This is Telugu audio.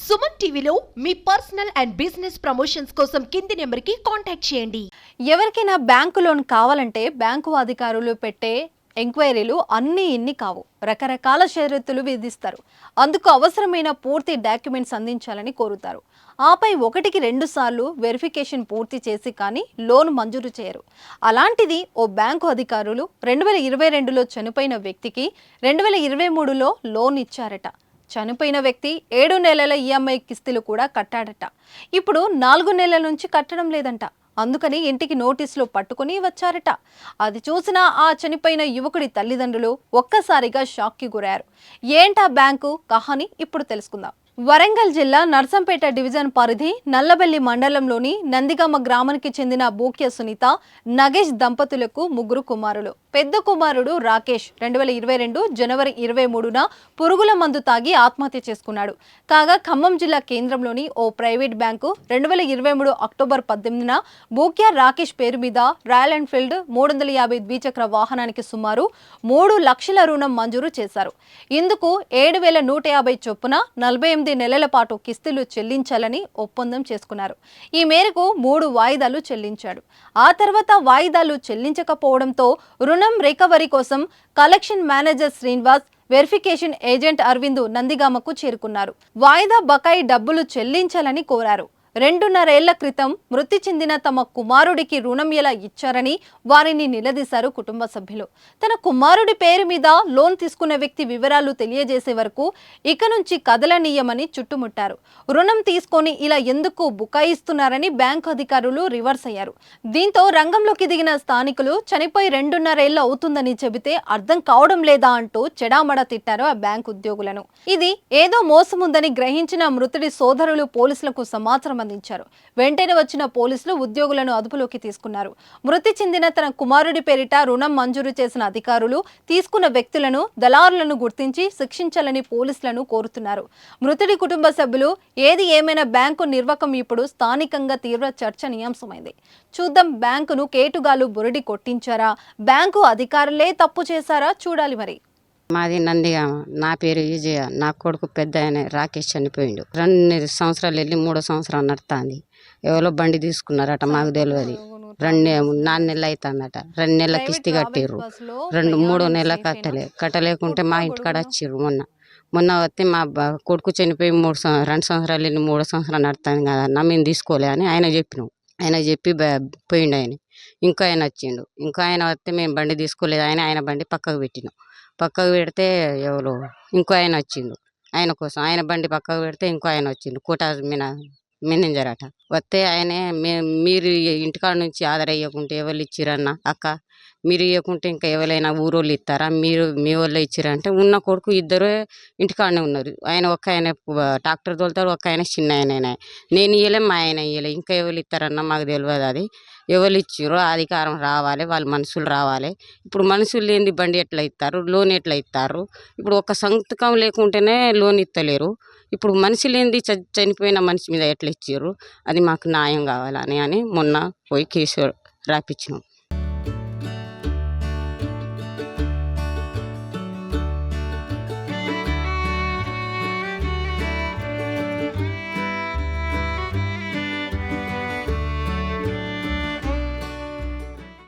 సుమన్ టీవీలో మీ పర్సనల్ అండ్ బిజినెస్ ప్రమోషన్స్ కోసం కింది నెంబర్కి కాంటాక్ట్ చేయండి. ఎవరికైనా బ్యాంకు లోన్ కావాలంటే బ్యాంకు అధికారులు పెట్టే ఎంక్వైరీలు అన్నీ ఇన్ని కావు. రకరకాల షరతులు విధిస్తారు. అందుకు అవసరమైన పూర్తి డాక్యుమెంట్స్ అందించాలని కోరుతారు. ఆపై 1కి 2 సార్లు వెరిఫికేషన్ పూర్తి చేసి కానీ లోన్ మంజూరు చేయరు. అలాంటిది ఓ బ్యాంకు అధికారులు 2022లో చనిపోయిన వ్యక్తికి 2023లో లోన్ ఇచ్చారట. చనిపోయిన వ్యక్తి 7 నెలల ఈఎంఐ కిస్తులు కూడా కట్టాడట. ఇప్పుడు 4 నెలల నుంచి కట్టడం లేదంట. అందుకని ఇంటికి నోటీసులు పట్టుకుని వచ్చారట. అది చూసిన ఆ చనిపోయిన యువకుడి తల్లిదండ్రులు ఒక్కసారిగా షాక్కి గురయ్యారు. ఏంటా బ్యాంకు కహాని ఇప్పుడు తెలుసుకుందాం. వరంగల్ జిల్లా నర్సంపేట డివిజన్ పరిధి నల్లబెల్లి మండలంలోని నందిగామ గ్రామానికి చెందిన బూక్య సునీత, నగేష్ దంపతులకు 3 కుమారులు. పెద్ద కుమారుడు రాకేష్ 2022 జనవరి 23న పురుగుల మందు తాగి ఆత్మహత్య చేసుకున్నాడు. కాగా ఖమ్మం జిల్లా కేంద్రంలోని ఓ ప్రైవేట్ బ్యాంకు 2023 అక్టోబర్ 18న బూక్య రాకేష్ పేరు మీద రాయల్ ఎన్ఫీల్డ్ 350 ద్విచక్ర వాహనానికి సుమారు 3 లక్షల రుణం మంజూరు చేశారు. ఇందుకు 7,150 చొప్పున 48 నెలల పాటు కిస్తులు చెల్లించాలని ఒప్పందం చేసుకున్నారు. ఈ మేరకు 3 వాయిదాలు చెల్లించాడు. ఆ తర్వాత వాయిదాలు చెల్లించకపోవడంతో రుణం రికవరీ కోసం collection manager Srinivas, verification agent Aravind నందిగామకు చేరుకున్నారు. వాయిదా బకాయి డబ్బులు చెల్లించాలని కోరారు. 2.5 ఏళ్ల క్రితం మృతి చెందిన తమ కుమారుడికి రుణం ఎలా ఇచ్చారని వారిని నిలదీశారు కుటుంబ సభ్యులు. తన కుమారుడి పేరు మీద లోన్ తీసుకున్న వ్యక్తి వివరాలు తెలియజేసే వరకు ఇక నుంచి కదలనీయమని చుట్టుముట్టారు. రుణం తీసుకొని ఇలా ఎందుకు బుకాయిస్తున్నారని బ్యాంకు అధికారులు రివర్స్ అయ్యారు. దీంతో రంగంలోకి దిగిన స్థానికులు చనిపోయి 2.5 ఏళ్లు అవుతుందని చెబితే అర్థం కావడం లేదా అంటూ చెడామడ తిట్టారు ఆ బ్యాంకు ఉద్యోగులను. ఇది ఏదో మోసముందని గ్రహించిన మృతుడి సోదరులు పోలీసులకు సమాచారం అందించారు. వెంటనే వచ్చిన పోలీసులు ఉద్యోగులను అదుపులోకి తీసుకున్నారు. మృతి చెందిన తన కుమారుడి పేరిట రుణం మంజూరు చేసిన అధికారులు తీసుకున్న వ్యక్తులను, దళారులను గుర్తించి శిక్షించాలని పోలీసులను కోరుతున్నారు. మృతుడి కుటుంబ సభ్యులు ఏది ఏమైనా బ్యాంకు నిర్వాకం ఇప్పుడు స్థానికంగా తీవ్ర చర్చనీయాంశమైంది. చూద్దాం, బ్యాంకును కేటుగాలు బురడి కొట్టించారా, బ్యాంకు అధికారులే తప్పు చేశారా చూడాలి మరి. మాది నందిగామ. నా పేరు విజయ. నా కొడుకు పెద్ద ఆయన రాకేష్ చనిపోయిండు. 2 సంవత్సరాలు వెళ్ళి 3వ సంవత్సరం నడుతుంది. ఎవరో బండి తీసుకున్నారట, మాకు తెలియదు. 4 నెలలు అవుతుందట. 2 నెలల కిస్తీ కట్టిర్రు. 3 నెలలు కట్టలేకుంటే మా ఇంటికాడ వచ్చిర్రు. మొన్న వస్తే మా కొడుకు చనిపోయి 2 సంవత్సరాలు వెళ్ళి 3వ సంవత్సరం నడుతుంది కదా, మేము తీసుకోలే అని ఆయన చెప్పినాం. ఆయన చెప్పి పోయిండు. ఇంకో ఆయన వచ్చిండు. ఇంకో ఆయన వస్తే మేము బండి తీసుకోలేదు. ఆయన బండి పక్కకు పెట్టినాం. పక్కకు పెడితే ఎవరు ఇంకో ఆయన వచ్చిండు. ఆయన కోసం ఆయన బండి పక్కకు పెడితే ఇంకో ఆయన వచ్చిండు. కోటా మేనేజర్ అట. వస్తే ఆయనే మీరు ఇంటికాడ నుంచి ఆధార్ ఇవ్వకుంటే ఎవరు ఇచ్చిరన్న అక్క, మీరు ఇవ్వకుంటే ఇంకా ఎవరైనా ఊరోళ్ళు ఇస్తారా, మీరు మీ వాళ్ళు ఇచ్చిరంటే ఉన్న కొడుకు 2 ఇంటికాడనే ఉన్నారు. ఒక్క ఆయన ట్రాక్టర్ తోలుతారు, ఒక్క ఆయన చిన్న ఆయన. నేను ఇవ్వలే, మా ఆయన ఇవ్వలే. ఇంకా ఎవరు ఇస్తారన్న మాకు తెలియదు. అది ఎవరు ఇచ్చిరో అధికారం రావాలి, వాళ్ళ మనుషులు రావాలి. ఇప్పుడు మనుషులు లేని బండి ఎట్లా ఇస్తారు, లోన్ ఎట్లా ఇస్తారు? ఇప్పుడు ఒక సంతకం లేకుంటేనే లోన్ ఇస్తలేరు. ఇప్పుడు మనిషి లేనిది చనిపోయిన మనిషి మీద ఎట్లా ఇచ్చారు? అది మాకు న్యాయం కావాలని మొన్న పోయి కేసు రాపించినాం.